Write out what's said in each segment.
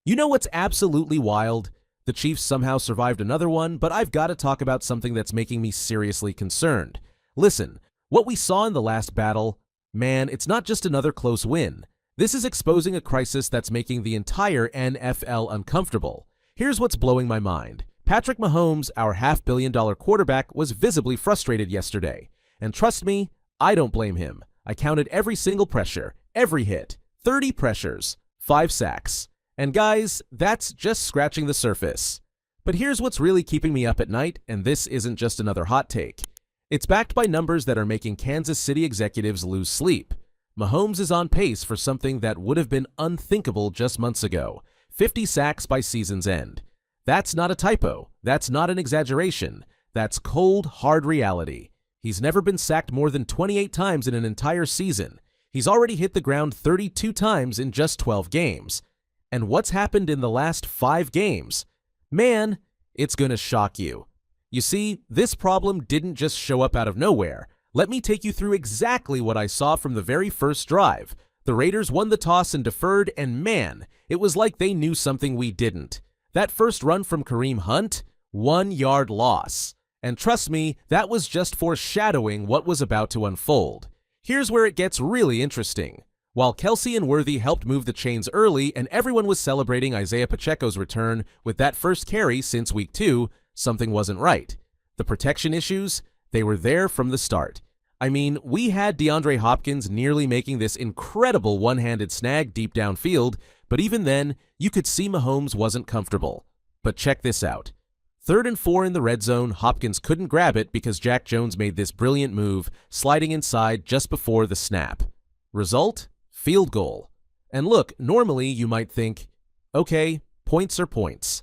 You know what's absolutely wild? The Chiefs somehow survived another one, but I've got to talk about something that's making me seriously concerned. Listen, what we saw in the last battle, man, it's not just another close win. This is exposing a crisis that's making the entire NFL uncomfortable. Here's what's blowing my mind. Patrick Mahomes, our half-billion-dollar quarterback, was visibly frustrated yesterday. And trust me, I don't blame him. I counted every single pressure, every hit, 30 pressures, 5 sacks. And guys, that's just scratching the surface. But here's what's really keeping me up at night, and this isn't just another hot take. It's backed by numbers that are making Kansas City executives lose sleep. Mahomes is on pace for something that would have been unthinkable just months ago, 50 sacks by season's end. That's not a typo. That's not an exaggeration. That's cold, hard reality. He's never been sacked more than 28 times in an entire season. He's already hit the ground 32 times in just 12 games. And what's happened in the last 5 games? Man, it's gonna shock you. You see, this problem didn't just show up out of nowhere. Let me take you through exactly what I saw from the very first drive. The Raiders won the toss and deferred, and man, it was like they knew something we didn't. That first run from Kareem Hunt, 1-yard loss. And trust me, that was just foreshadowing what was about to unfold. Here's where it gets really interesting. While Kelsey and Worthy helped move the chains early and everyone was celebrating Isaiah Pacheco's return with that first carry since week 2, something wasn't right. The protection issues, they were there from the start. I mean, we had DeAndre Hopkins nearly making this incredible one-handed snag deep downfield, but even then, you could see Mahomes wasn't comfortable. But check this out. 3rd and 4 in the red zone, Hopkins couldn't grab it because Jack Jones made this brilliant move, sliding inside just before the snap. Result? Field goal. And look, normally you might think, okay, points are points.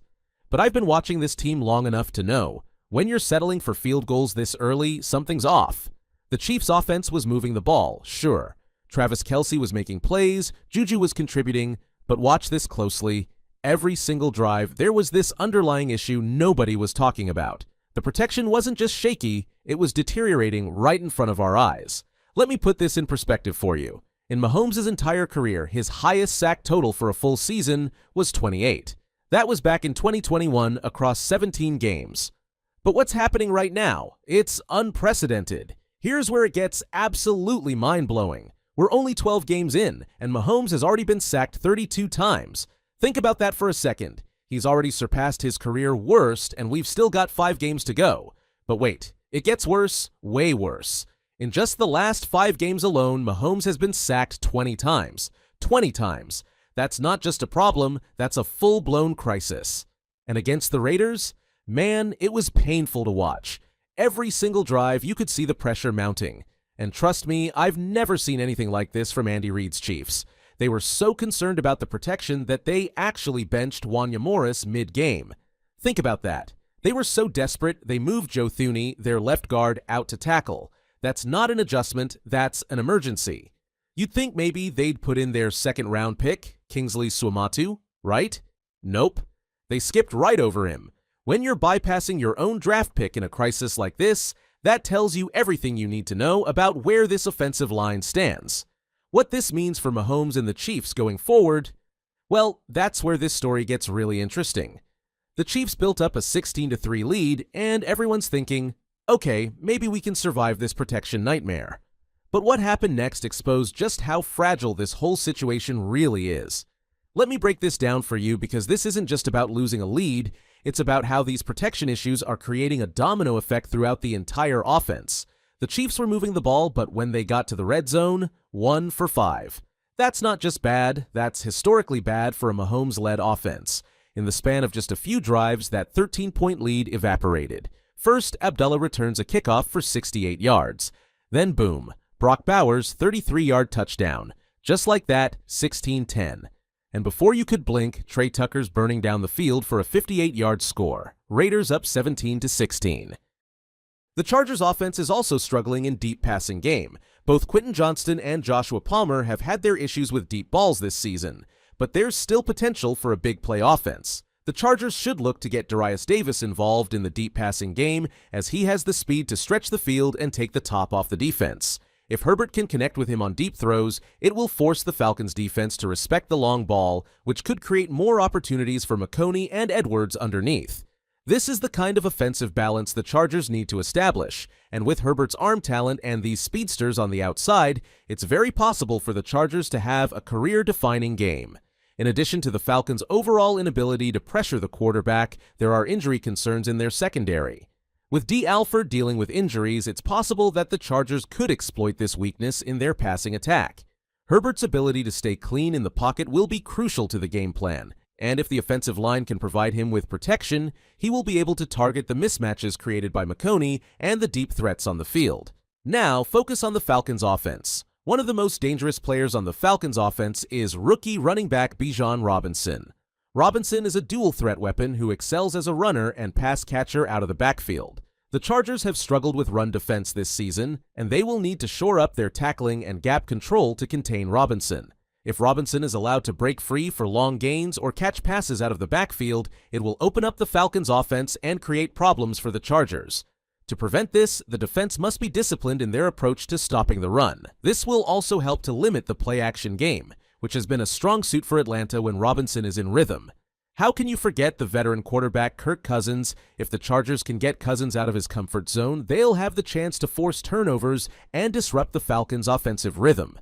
But I've been watching this team long enough to know, when you're settling for field goals this early, something's off. The Chiefs' offense was moving the ball, sure. Travis Kelce was making plays, Juju was contributing, but watch this closely. Every single drive, there was this underlying issue nobody was talking about. The protection wasn't just shaky, it was deteriorating right in front of our eyes. Let me put this in perspective for you. In Mahomes' entire career, his highest sack total for a full season was 28. That was back in 2021 across 17 games. But what's happening right now? It's unprecedented. Here's where it gets absolutely mind-blowing. We're only 12 games in, and Mahomes has already been sacked 32 times. Think about that for a second. He's already surpassed his career worst, and we've still got 5 games to go. But wait, it gets worse, way worse. In just the last 5 games alone, Mahomes has been sacked 20 times. 20 times. That's not just a problem, that's a full-blown crisis. And against the Raiders? Man, it was painful to watch. Every single drive, you could see the pressure mounting. And trust me, I've never seen anything like this from Andy Reid's Chiefs. They were so concerned about the protection that they actually benched Wanya Morris mid-game. Think about that. They were so desperate, they moved Joe Thuney, their left guard, out to tackle. That's not an adjustment, that's an emergency. You'd think maybe they'd put in their second-round pick, Kingsley Suamatu, right? Nope. They skipped right over him. When you're bypassing your own draft pick in a crisis like this, that tells you everything you need to know about where this offensive line stands. What this means for Mahomes and the Chiefs going forward, well, that's where this story gets really interesting. The Chiefs built up a 16-3 lead, and everyone's thinking, okay, maybe we can survive this protection nightmare. But what happened next exposed just how fragile this whole situation really is. Let me break this down for you because this isn't just about losing a lead, it's about how these protection issues are creating a domino effect throughout the entire offense. The Chiefs were moving the ball, but when they got to the red zone, 1 for 5. That's not just bad, that's historically bad for a Mahomes-led offense. In the span of just a few drives, that 13-point lead evaporated. First, Abdullah returns a kickoff for 68 yards. Then boom, Brock Bowers' 33-yard touchdown. Just like that, 16-10. And before you could blink, Trey Tucker's burning down the field for a 58-yard score. Raiders up 17-16. The Chargers' offense is also struggling in deep passing game. Both Quentin Johnston and Joshua Palmer have had their issues with deep balls this season, but there's still potential for a big play offense. The Chargers should look to get Darius Davis involved in the deep passing game as he has the speed to stretch the field and take the top off the defense. If Herbert can connect with him on deep throws, it will force the Falcons' defense to respect the long ball, which could create more opportunities for McCowney and Edwards underneath. This is the kind of offensive balance the Chargers need to establish, and with Herbert's arm talent and these speedsters on the outside, it's very possible for the Chargers to have a career-defining game. In addition to the Falcons' overall inability to pressure the quarterback, there are injury concerns in their secondary. With D. Alford dealing with injuries, it's possible that the Chargers could exploit this weakness in their passing attack. Herbert's ability to stay clean in the pocket will be crucial to the game plan, and if the offensive line can provide him with protection, he will be able to target the mismatches created by McCowney and the deep threats on the field. Now, focus on the Falcons' offense. One of the most dangerous players on the Falcons' offense is rookie running back Bijan Robinson. Robinson is a dual-threat weapon who excels as a runner and pass catcher out of the backfield. The Chargers have struggled with run defense this season, and they will need to shore up their tackling and gap control to contain Robinson. If Robinson is allowed to break free for long gains or catch passes out of the backfield, it will open up the Falcons' offense and create problems for the Chargers. To prevent this, the defense must be disciplined in their approach to stopping the run. This will also help to limit the play-action game, which has been a strong suit for Atlanta when Robinson is in rhythm. How can you forget the veteran quarterback Kirk Cousins? If the Chargers can get Cousins out of his comfort zone, they'll have the chance to force turnovers and disrupt the Falcons' offensive rhythm.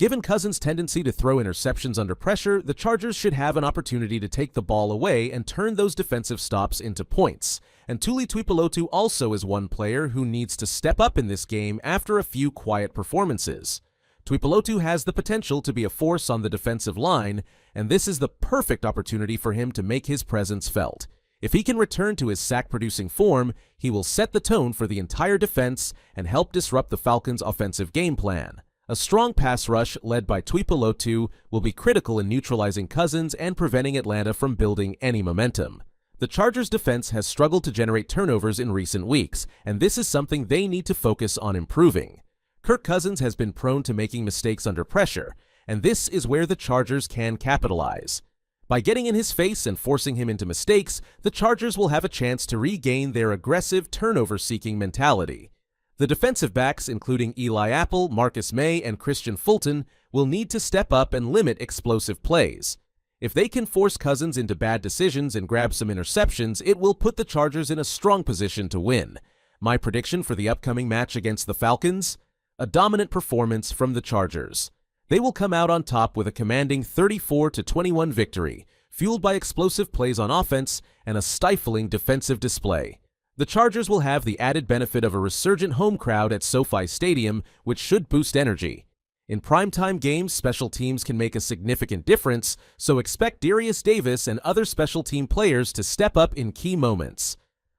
Given Cousins' tendency to throw interceptions under pressure, the Chargers should have an opportunity to take the ball away and turn those defensive stops into points. And Tuli Tuipulotu also is one player who needs to step up in this game after a few quiet performances. Tuipulotu has the potential to be a force on the defensive line, and this is the perfect opportunity for him to make his presence felt. If he can return to his sack-producing form, he will set the tone for the entire defense and help disrupt the Falcons' offensive game plan. A strong pass rush led by Tuipulotu will be critical in neutralizing Cousins and preventing Atlanta from building any momentum. The Chargers' defense has struggled to generate turnovers in recent weeks, and this is something they need to focus on improving. Kirk Cousins has been prone to making mistakes under pressure, and this is where the Chargers can capitalize. By getting in his face and forcing him into mistakes, the Chargers will have a chance to regain their aggressive, turnover-seeking mentality. The defensive backs, including Eli Apple, Marcus May, and Christian Fulton, will need to step up and limit explosive plays. If they can force Cousins into bad decisions and grab some interceptions, it will put the Chargers in a strong position to win. My prediction for the upcoming match against the Falcons? A dominant performance from the Chargers. They will come out on top with a commanding 34-21 victory, fueled by explosive plays on offense and a stifling defensive display. The Chargers will have the added benefit of a resurgent home crowd at SoFi Stadium, which should boost energy. In primetime games, special teams can make a significant difference, so expect Darius Davis and other special team players to step up in key moments.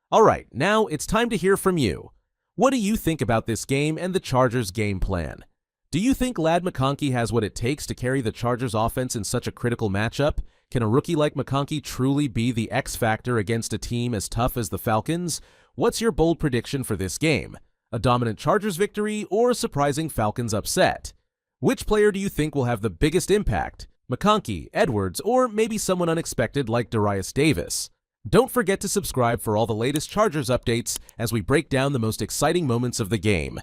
Alright, now it's time to hear from you. What do you think about this game and the Chargers' game plan? Do you think Ladd McConkey has what it takes to carry the Chargers' offense in such a critical matchup? Can a rookie like McConkey truly be the X factor against a team as tough as the Falcons? What's your bold prediction for this game? A dominant Chargers victory or a surprising Falcons upset? Which player do you think will have the biggest impact? McConkey, Edwards, or maybe someone unexpected like Darius Davis? Don't forget to subscribe for all the latest Chargers updates as we break down the most exciting moments of the game.